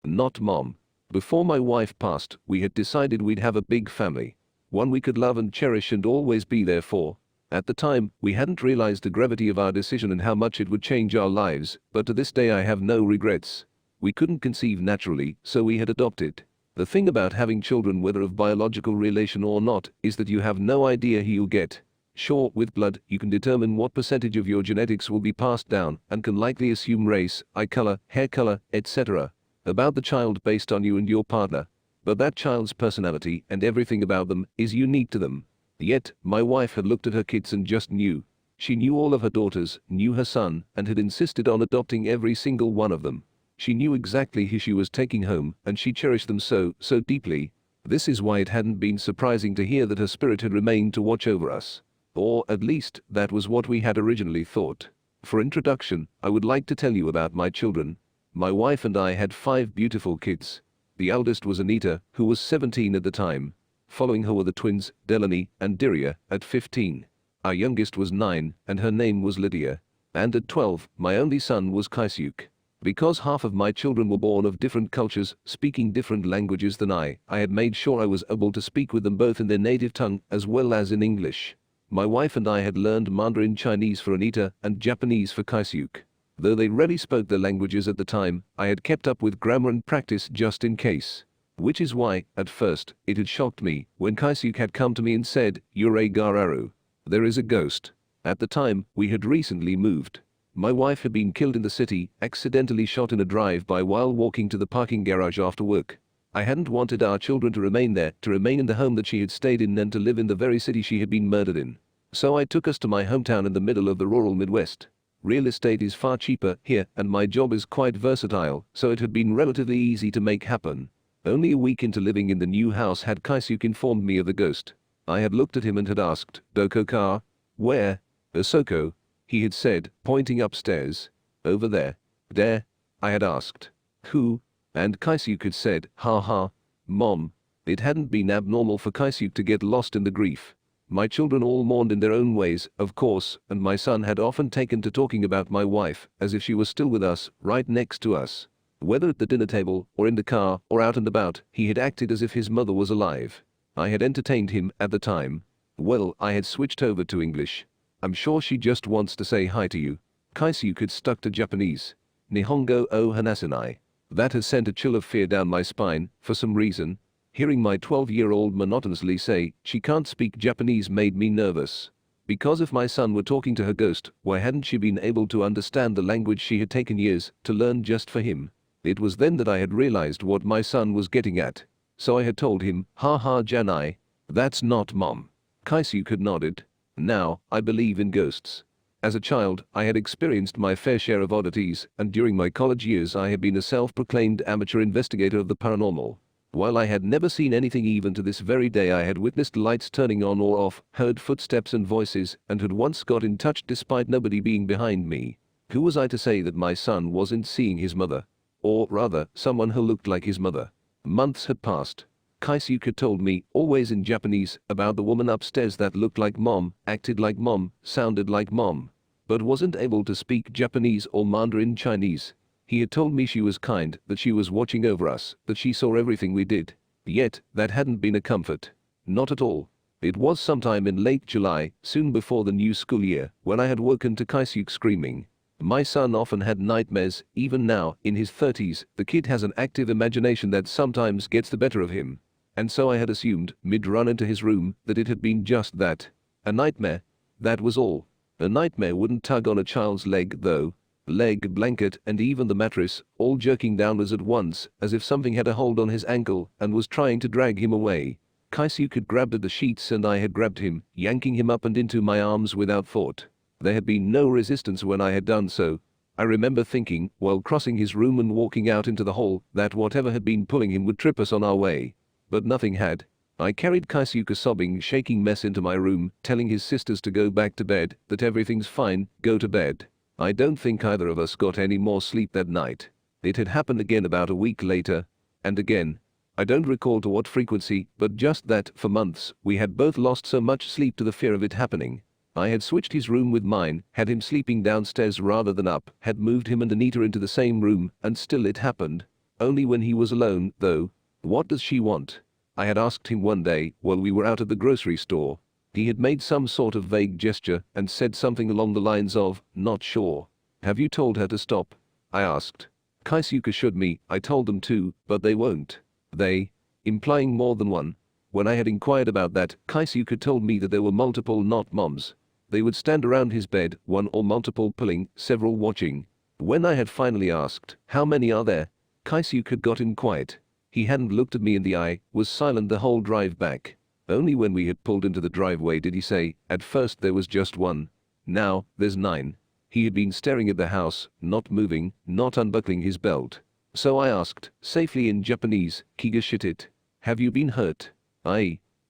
Not mom. Before my wife passed, we had decided we'd have a big family. One we could love and cherish and always be there for. At the time, we hadn't realized the gravity of our decision and how much it would change our lives, but to this day I have no regrets. We couldn't conceive naturally, so we had adopted. The thing about having children, whether of biological relation or not, is that you have no idea who you'll get. Sure, with blood, you can determine what percentage of your genetics will be passed down and can likely assume race, eye color, hair color, etc. about the child based on you and your partner. But that child's personality and everything about them is unique to them. Yet, my wife had looked at her kids and just knew. She knew all of her daughters, knew her son, and had insisted on adopting every single one of them. She knew exactly who she was taking home, and she cherished them so deeply. This is why it hadn't been surprising to hear that her spirit had remained to watch over us. Or, at least, that was what we had originally thought. For introduction, I would like to tell you about my children. My wife and I had 5 beautiful kids. The eldest was Anita, who was 17 at the time. Following her were the twins, Delaney and Diria, at 15. Our youngest was 9, and her name was Lydia. And at 12, my only son was Kaisuk. Because half of my children were born of different cultures, speaking different languages than I had made sure I was able to speak with them both in their native tongue as well as in English. My wife and I had learned Mandarin Chinese for Anita and Japanese for Kaisuk. Though they rarely spoke the languages at the time, I had kept up with grammar and practice just in case. Which is why, at first, it had shocked me when Kaisuk had come to me and said, "Yure Gararu. There is a ghost." At the time, we had recently moved. My wife had been killed in the city, accidentally shot in a drive-by while walking to the parking garage after work. I hadn't wanted our children to remain there, to remain in the home that she had stayed in and to live in the very city she had been murdered in. So I took us to my hometown in the middle of the rural Midwest. Real estate is far cheaper here and my job is quite versatile, so it had been relatively easy to make happen. Only a week into living in the new house had Kaisuk informed me of the ghost. I had looked at him and had asked, "Doko-ka? Where?" "Osoko," he had said, pointing upstairs. "Over there." "There?" I had asked. "Who?" And Kaisuk had said, "Ha ha, Mom." It hadn't been abnormal for Kaisuk to get lost in the grief. My children all mourned in their own ways, of course, and my son had often taken to talking about my wife as if she was still with us, right next to us. Whether at the dinner table, or in the car, or out and about, he had acted as if his mother was alive. I had entertained him at the time. Well, I had switched over to English. "I'm sure she just wants to say hi to you." Kaisuk had stuck to Japanese. "Nihongo o hanasenai." That has sent a chill of fear down my spine, for some reason. Hearing my 12-year-old monotonously say, "She can't speak Japanese," made me nervous. Because if my son were talking to her ghost, why hadn't she been able to understand the language she had taken years to learn just for him? It was then that I had realized what my son was getting at. So I had told him, "Ha ha Janai. That's not Mom." Kaisuk had nodded. Now, I believe in ghosts. As a child, I had experienced my fair share of oddities, and during my college years I had been a self-proclaimed amateur investigator of the paranormal. While I had never seen anything, even to this very day I had witnessed lights turning on or off, heard footsteps and voices, and had once got in touch despite nobody being behind me. Who was I to say that my son wasn't seeing his mother? Or rather, someone who looked like his mother. Months had passed. Kaisuk had told me, always in Japanese, about the woman upstairs that looked like Mom, acted like Mom, sounded like Mom, but wasn't able to speak Japanese or Mandarin Chinese. He had told me she was kind, that she was watching over us, that she saw everything we did. Yet, that hadn't been a comfort. Not at all. It was sometime in late July, soon before the new school year, when I had woken to Kaisuk screaming. My son often had nightmares, even now, in his 30s, the kid has an active imagination that sometimes gets the better of him. And so I had assumed, mid-run into his room, that it had been just that. A nightmare. That was all. A nightmare wouldn't tug on a child's leg, though. Leg, blanket, and even the mattress, all jerking downwards at once, as if something had a hold on his ankle and was trying to drag him away. Kaisuk had grabbed at the sheets and I had grabbed him, yanking him up and into my arms without thought. There had been no resistance when I had done so. I remember thinking, while crossing his room and walking out into the hall, that whatever had been pulling him would trip us on our way. But nothing had. I carried Kaisuk, a sobbing, shaking mess, into my room, telling his sisters to go back to bed, that everything's fine, go to bed. I don't think either of us got any more sleep that night. It had happened again about a week later. And again. I don't recall to what frequency, but just that, for months, we had both lost so much sleep to the fear of it happening. I had switched his room with mine, had him sleeping downstairs rather than up, had moved him and Anita into the same room, and still it happened. Only when he was alone, though. What does she want? I had asked him one day while we were out at the grocery store. He had made some sort of vague gesture and said something along the lines of, "Not sure." "Have you told her to stop?" I asked. Kaisuke assured me I told them to, but they won't. They? Implying more than one. When I had inquired about that, Kaisuke told me that there were multiple not moms. They would stand around his bed, one or multiple pulling, several watching. When I had finally asked, "How many are there?" Kaisuke had gotten quiet. He hadn't looked at me in the eye, was silent the whole drive back. Only when we had pulled into the driveway did he say, "At first there was just one. Now, there's 9. He had been staring at the house, not moving, not unbuckling his belt. So I asked, safely in Japanese, "Kiga shit, have you been hurt?"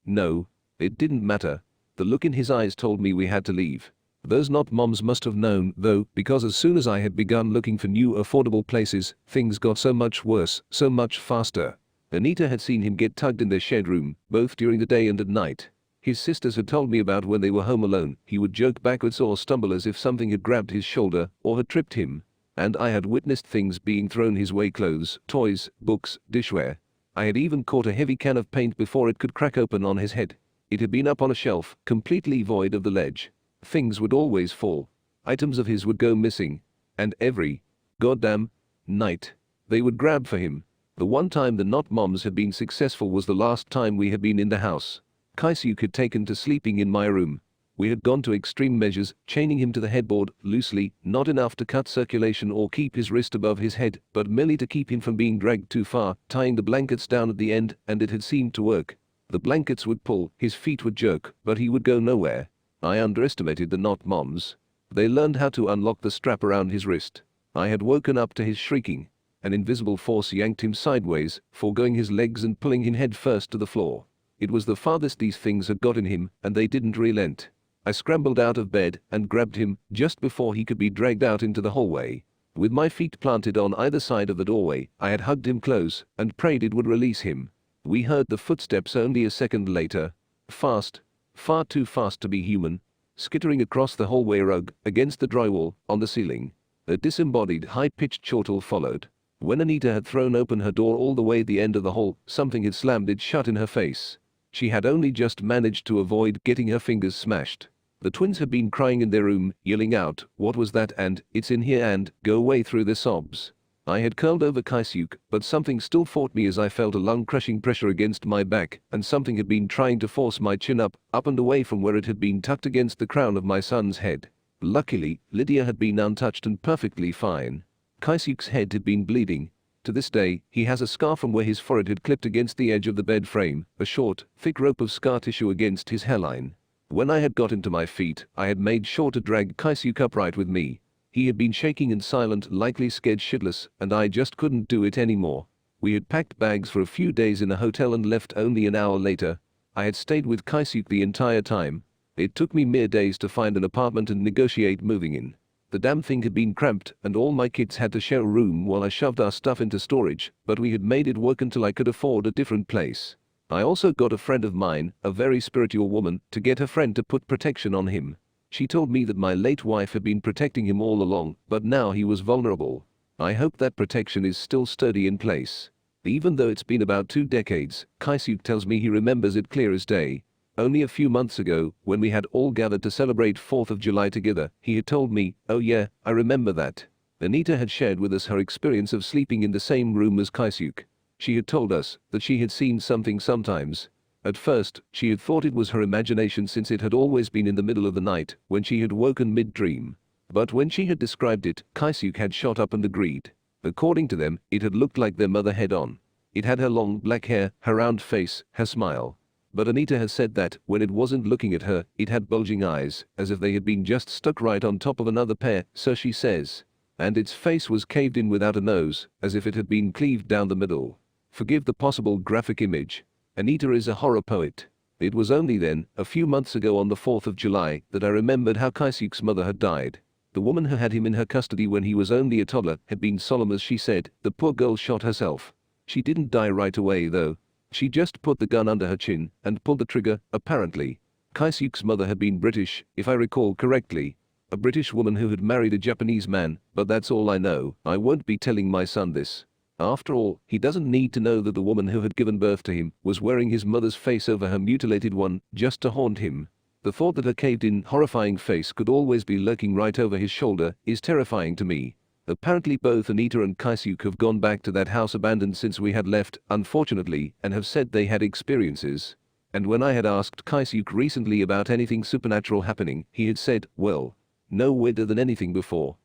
No. It didn't matter. The look in his eyes told me we had to leave. Those not moms must have known, though, because as soon as I had begun looking for new affordable places, things got so much worse, so much faster. Anita had seen him get tugged in their shared room, both during the day and at night. His sisters had told me about when they were home alone, he would jerk backwards or stumble as if something had grabbed his shoulder or had tripped him. And I had witnessed things being thrown his way: clothes, toys, books, dishware. I had even caught a heavy can of paint before it could crack open on his head. It had been up on a shelf, completely void of the ledge. Things would always fall. Items of his would go missing. And every goddamn night, they would grab for him. The one time the not moms had been successful was the last time we had been in the house. Kaisuke had taken to sleeping in my room. We had gone to extreme measures, chaining him to the headboard, loosely, not enough to cut circulation or keep his wrist above his head, but merely to keep him from being dragged too far, tying the blankets down at the end, and it had seemed to work. The blankets would pull, his feet would jerk, but he would go nowhere. I underestimated the not moms. They learned how to unlock the strap around his wrist. I had woken up to his shrieking. An invisible force yanked him sideways, foregoing his legs and pulling him head first to the floor. It was the farthest these things had gotten him, and they didn't relent. I scrambled out of bed and grabbed him just before he could be dragged out into the hallway. With my feet planted on either side of the doorway, I had hugged him close and prayed it would release him. We heard the footsteps only a second later. Fast, far too fast to be human, skittering across the hallway rug, against the drywall, on the ceiling. A disembodied, high-pitched chortle followed. When Anita had thrown open her door all the way at the end of the hall, something had slammed it shut in her face. She had only just managed to avoid getting her fingers smashed. The twins had been crying in their room, yelling out, "What was that?" and "It's in here," and "Go away," through their sobs. I had curled over Kaisuke, but something still fought me as I felt a lung-crushing pressure against my back, and something had been trying to force my chin up and away from where it had been tucked against the crown of my son's head. Luckily, Lydia had been untouched and perfectly fine. Kaisuke's head had been bleeding. To this day, he has a scar from where his forehead had clipped against the edge of the bed frame, a short, thick rope of scar tissue against his hairline. When I had gotten to my feet, I had made sure to drag Kaisuke upright with me. He had been shaking and silent, likely scared shitless, and I just couldn't do it anymore. We had packed bags for a few days in a hotel and left only an hour later. I had stayed with Kaisuke the entire time. It took me mere days to find an apartment and negotiate moving in. The damn thing had been cramped, and all my kids had to share a room while I shoved our stuff into storage, but we had made it work until I could afford a different place. I also got a friend of mine, a very spiritual woman, to get her friend to put protection on him. She told me that my late wife had been protecting him all along, but now he was vulnerable. I hope that protection is still sturdy in place. Even though it's been about 2 decades, Kaisuke tells me he remembers it clear as day. Only a few months ago, when we had all gathered to celebrate 4th of July together, he had told me, "Oh yeah, I remember that." Anita had shared with us her experience of sleeping in the same room as Kaisuke. She had told us that she had seen something sometimes. At first, she had thought it was her imagination since it had always been in the middle of the night when she had woken mid-dream. But when she had described it, Kaisuke had shot up and agreed. According to them, it had looked like their mother head-on. It had her long black hair, her round face, her smile. But Anita has said that, when it wasn't looking at her, it had bulging eyes, as if they had been just stuck right on top of another pair, so she says. And its face was caved in without a nose, as if it had been cleaved down the middle. Forgive the possible graphic image. Anita is a horror poet. It was only then, a few months ago on the 4th of July, that I remembered how Kaisuke's mother had died. The woman who had him in her custody when he was only a toddler had been solemn as she said, the poor girl shot herself. She didn't die right away though. She just put the gun under her chin and pulled the trigger, apparently. Kaisuke's mother had been British, if I recall correctly. A British woman who had married a Japanese man, but that's all I know. I won't be telling my son this. After all, he doesn't need to know that the woman who had given birth to him was wearing his mother's face over her mutilated one just to haunt him. The thought that her caved-in, horrifying face could always be lurking right over his shoulder is terrifying to me. Apparently both Anita and Kaisuk have gone back to that house abandoned since we had left, unfortunately, and have said they had experiences. And when I had asked Kaisuk recently about anything supernatural happening, he had said, well, no weirder than anything before.